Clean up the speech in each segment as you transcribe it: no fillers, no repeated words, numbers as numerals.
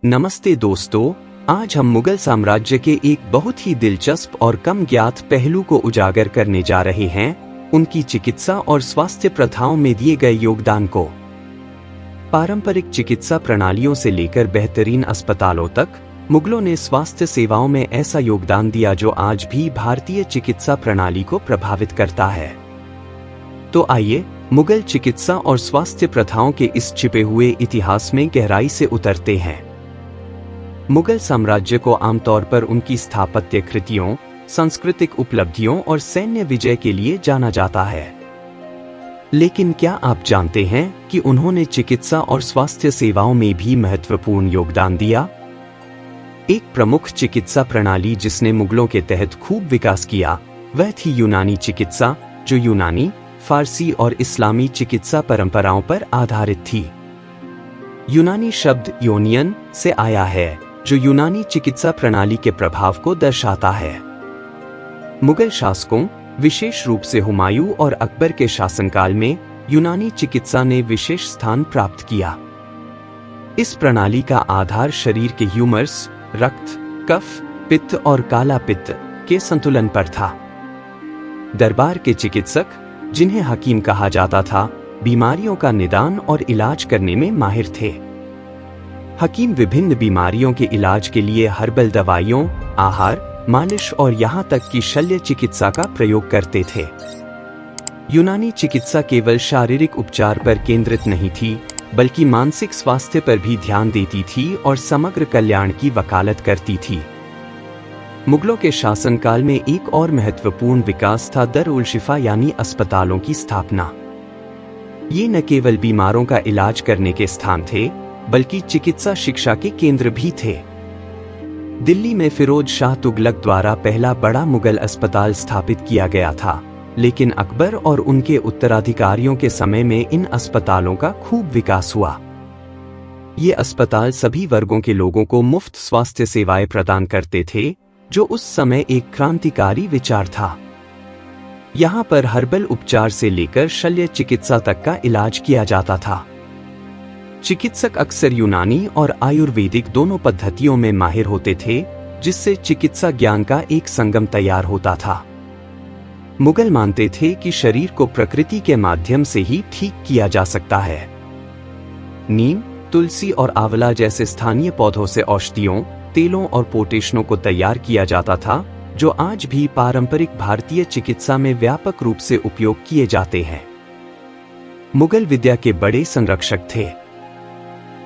नमस्ते दोस्तों, आज हम मुगल साम्राज्य के एक बहुत ही दिलचस्प और कम ज्ञात पहलू को उजागर करने जा रहे हैं, उनकी चिकित्सा और स्वास्थ्य प्रथाओं में दिए गए योगदान को। पारंपरिक चिकित्सा प्रणालियों से लेकर बेहतरीन अस्पतालों तक, मुगलों ने स्वास्थ्य सेवाओं में ऐसा योगदान दिया जो आज भी भारतीय चिकित्सा प्रणाली को प्रभावित करता है। तो आइए मुगल चिकित्सा और स्वास्थ्य प्रथाओं के इस छिपे हुए इतिहास में गहराई से उतरते हैं। मुगल साम्राज्य को आमतौर पर उनकी स्थापत्य कृतियों, सांस्कृतिक उपलब्धियों और सैन्य विजय के लिए जाना जाता है। लेकिन क्या आप जानते हैं कि उन्होंने चिकित्सा और स्वास्थ्य सेवाओं में भी महत्वपूर्ण योगदान दिया? एक प्रमुख चिकित्सा प्रणाली जिसने मुगलों के तहत खूब विकास किया, वह थी यूनानी चिकित्सा, जो यूनानी, फारसी और इस्लामी चिकित्सा परंपराओं पर आधारित थी। यूनानी शब्द योनियन से आया है, जो यूनानी चिकित्सा प्रणाली के प्रभाव को दर्शाता है। मुगल शासकों, विशेष रूप से हुमायूं और अकबर के शासनकाल में यूनानी चिकित्सा ने विशेष स्थान प्राप्त किया। इस प्रणाली का आधार शरीर के ह्यूमर्स, रक्त, कफ, पित्त और काला पित्त के संतुलन पर था। दरबार के चिकित्सक, जिन्हें हकीम कहा जाता था, बीमारियों का निदान और इलाज करने में माहिर थे। हकीम विभिन्न बीमारियों के इलाज के लिए हर्बल दवाइयों, आहार, मालिश और यहाँ तक कि शल्य चिकित्सा का प्रयोग करते थे। यूनानी चिकित्सा केवल शारीरिक उपचार पर केंद्रित नहीं थी, बल्कि मानसिक स्वास्थ्य पर भी ध्यान देती थी और समग्र कल्याण की वकालत करती थी। मुगलों के शासनकाल में एक और महत्वपूर्ण विकास था दर-उल-शिफा यानी अस्पतालों की स्थापना। ये न केवल बीमारों का इलाज करने के स्थान थे, बल्कि चिकित्सा शिक्षा के केंद्र भी थे। दिल्ली में फिरोज शाह तुगलक द्वारा पहला बड़ा मुगल अस्पताल स्थापित किया गया था, लेकिन अकबर और उनके उत्तराधिकारियों के समय में इन अस्पतालों का खूब विकास हुआ। ये अस्पताल सभी वर्गों के लोगों को मुफ्त स्वास्थ्य सेवाएं प्रदान करते थे, जो उस समय एक क्रांतिकारी विचार था। यहाँ पर हर्बल उपचार से लेकर शल्य चिकित्सा तक का इलाज किया जाता था। चिकित्सक अक्सर यूनानी और आयुर्वेदिक दोनों पद्धतियों में माहिर होते थे, जिससे चिकित्सा ज्ञान का एक संगम तैयार होता था। मुगल मानते थे कि शरीर को प्रकृति के माध्यम से ही ठीक किया जा सकता है। नीम, तुलसी और आंवला जैसे स्थानीय पौधों से औषधियों, तेलों और पोटेशनों को तैयार किया जाता था, जो आज भी पारंपरिक भारतीय चिकित्सा में व्यापक रूप से उपयोग किए जाते हैं। मुगल विद्या के बड़े संरक्षक थे।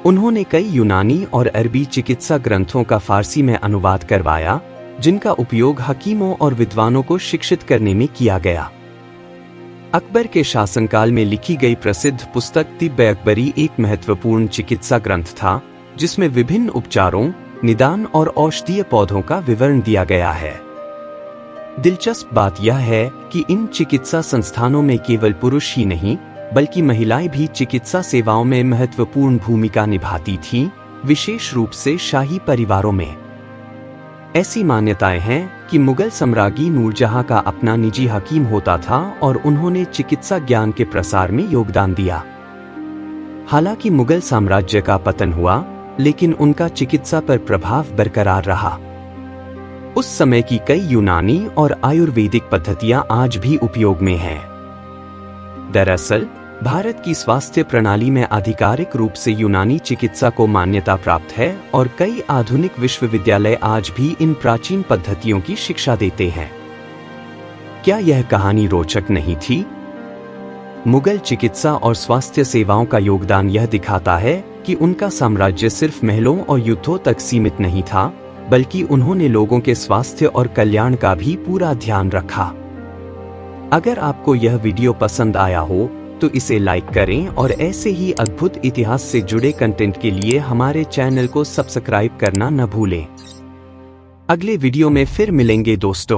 उन्होंने कई यूनानी और अरबी चिकित्सा ग्रंथों का फारसी में अनुवाद करवाया, जिनका उपयोग हकीमों और विद्वानों को शिक्षित करने में किया गया। अकबर के शासनकाल में लिखी गई प्रसिद्ध पुस्तक तिब्ब-ए-अकबरी एक महत्वपूर्ण चिकित्सा ग्रंथ था, जिसमें विभिन्न उपचारों, निदान और औषधीय पौधों का विवरण दिया गया है। दिलचस्प बात यह है कि इन चिकित्सा संस्थानों में केवल पुरुष ही नहीं, बल्कि महिलाएं भी चिकित्सा सेवाओं में महत्वपूर्ण भूमिका निभाती थीं, विशेष रूप से शाही परिवारों में। ऐसी मान्यताएं हैं कि मुगल सम्राज्ञी नूरजहां का अपना निजी हकीम होता था और उन्होंने चिकित्सा ज्ञान के प्रसार में योगदान दिया। हालांकि मुगल साम्राज्य का पतन हुआ, लेकिन उनका चिकित्सा पर प्रभाव बरकरार रहा। उस समय की कई यूनानी और आयुर्वेदिक पद्धतियां आज भी उपयोग में हैं। दरअसल, भारत की स्वास्थ्य प्रणाली में आधिकारिक रूप से यूनानी चिकित्सा को मान्यता प्राप्त है और कई आधुनिक विश्वविद्यालय आज भी इन प्राचीन पद्धतियों की शिक्षा देते हैं। क्या यह कहानी रोचक नहीं थी? मुगल चिकित्सा और स्वास्थ्य सेवाओं का योगदान यह दिखाता है कि उनका साम्राज्य सिर्फ महलों और युद्धों तक सीमित नहीं था, बल्कि उन्होंने लोगों के स्वास्थ्य और कल्याण का भी पूरा ध्यान रखा। अगर आपको यह वीडियो पसंद आया हो, तो इसे लाइक करें और ऐसे ही अद्भुत इतिहास से जुड़े कंटेंट के लिए हमारे चैनल को सब्सक्राइब करना न भूलें। अगले वीडियो में फिर मिलेंगे दोस्तों।